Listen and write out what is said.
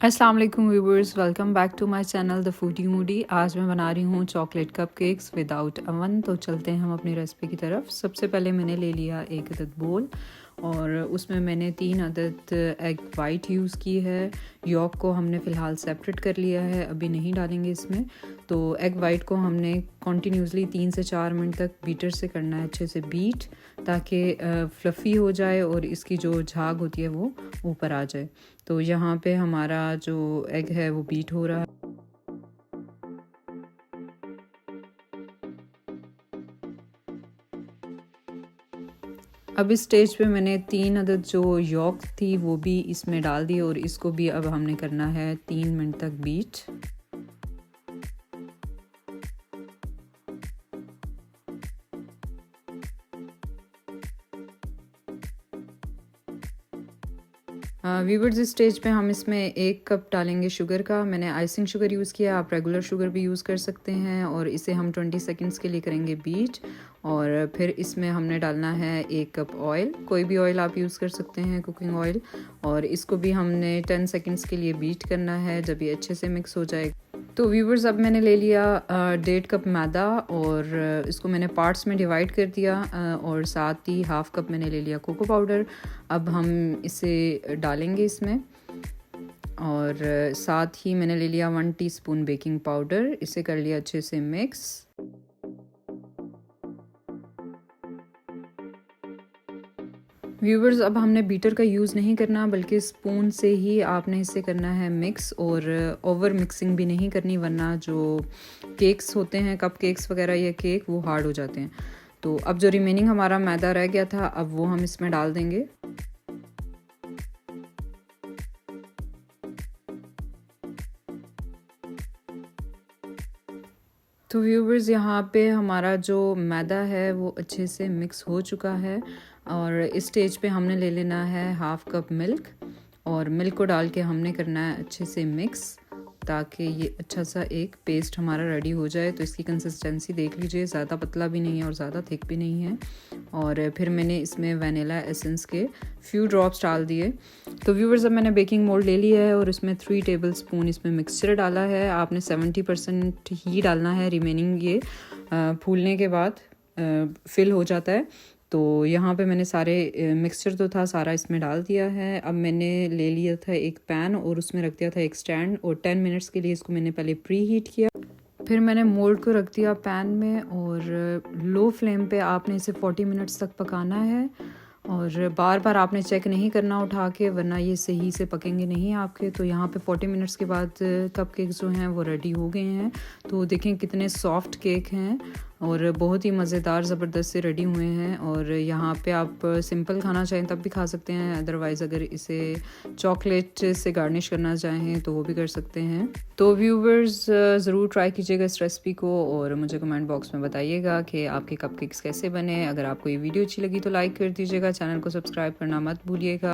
अस्सलाम वालेकुम viewers, welcome back to my channel the Foodie Moody. आज मैं बना रही हूँ चॉकलेट कपकेक्स विदाउट अवन। तो चलते हैं हम अपनी रेसिपी की तरफ। सबसे पहले मैंने ले लिया एक अदद बोल और उसमें मैंने 3 अदद एग वाइट यूज़ की है। यॉक को हमने फ़िलहाल सेपरेट कर लिया है, अभी नहीं डालेंगे इसमें। तो एग वाइट को हमने कॉन्टीन्यूसली 3 से 4 मिनट तक बीटर से करना है, अच्छे से बीट, ताकि फ्लफ़ी हो जाए और इसकी जो झाग होती है वो ऊपर आ जाए। तो यहाँ पे हमारा जो एग है वो बीट हो रहा है। अब इस स्टेज पे मैंने 3 अदद जो यॉक थी वो भी इसमें डाल दी और इसको भी अब हमने करना है 3 मिनट तक बीट। व्यूवर्स, इस स्टेज पे हम इसमें 1 कप डालेंगे शुगर का। मैंने आइसिंग शुगर यूज़ किया, आप रेगुलर शुगर भी यूज़ कर सकते हैं। और इसे हम 20 सेकंड्स के लिए करेंगे बीट। और फिर इसमें हमने डालना है 1 कप ऑयल, कोई भी ऑयल आप यूज़ कर सकते हैं, कुकिंग ऑयल। और इसको भी हमने 10 सेकंड्स के लिए बीट करना है जब ये अच्छे से मिक्स हो जाए। तो व्यूवर्स, अब मैंने ले लिया 1.5 कप मैदा और इसको मैंने पार्ट्स में डिवाइड कर दिया और साथ ही हाफ़ कप मैंने ले लिया कोको पाउडर। अब हम इसे डालेंगे इसमें और साथ ही मैंने ले लिया 1 टीस्पून बेकिंग पाउडर। इसे कर लिया अच्छे से मिक्स। व्यूवर्स, अब हमने बीटर का यूज़ नहीं करना बल्कि स्पून से ही आपने इसे करना है मिक्स, और ओवर मिक्सिंग भी नहीं करनी, वरना जो केक्स होते हैं, कप केक्स वगैरह या केक, वो हार्ड हो जाते हैं। तो अब जो रिमेनिंग हमारा मैदा रह गया था, अब वो हम इसमें डाल देंगे। तो व्यूवर्स, यहाँ पे हमारा जो मैदा है वो अच्छे से मिक्स हो चुका है और इस स्टेज पे हमने ले लेना है हाफ़ कप मिल्क और मिल्क को डाल के हमने करना है अच्छे से मिक्स, ताकि ये अच्छा सा एक पेस्ट हमारा रेडी हो जाए। तो इसकी कंसिस्टेंसी देख लीजिए, ज़्यादा पतला भी नहीं है और ज़्यादा थिक भी नहीं है। और फिर मैंने इसमें वनीला एसेंस के फ्यू ड्रॉप्स डाल दिए। तो व्यूवर्स, अब मैंने बेकिंग मोल्ड ले लिया है और इसमें 3 टेबल स्पून इसमें मिक्सचर डाला है। आपने 70% ही डालना है, रिमेनिंग ये फूलने के बाद फिल हो जाता है। तो यहाँ पे मैंने सारे मिक्सचर तो था सारा इसमें डाल दिया है। अब मैंने ले लिया था एक पैन और उसमें रख दिया था एक स्टैंड और 10 मिनट्स के लिए इसको मैंने पहले प्री हीट किया। फिर मैंने मोल्ड को रख दिया पैन में और लो फ्लेम पे आपने इसे 40 मिनट्स तक पकाना है। और बार बार आपने चेक नहीं करना उठा के, वरना ये सही से पकेंगे नहीं आपके। तो यहाँ पे 40 मिनट्स के बाद कपकेक्स जो हैं वो रेडी हो गए हैं। तो देखें कितने सॉफ्ट केक हैं और बहुत ही मज़ेदार ज़बरदस्त से रेडी हुए हैं। और यहाँ पे आप सिंपल खाना चाहें तब भी खा सकते हैं, अदरवाइज़ अगर इसे चॉकलेट से गार्निश करना चाहें तो वो भी कर सकते हैं। तो व्यूवर्स, ज़रूर ट्राई कीजिएगा इस रेसिपी को और मुझे कमेंट बॉक्स में बताइएगा कि आपके कपकेक्स कैसे बने। अगर आपको ये वीडियो अच्छी लगी तो लाइक कर दीजिएगा, चैनल को सब्सक्राइब करना मत भूलिएगा।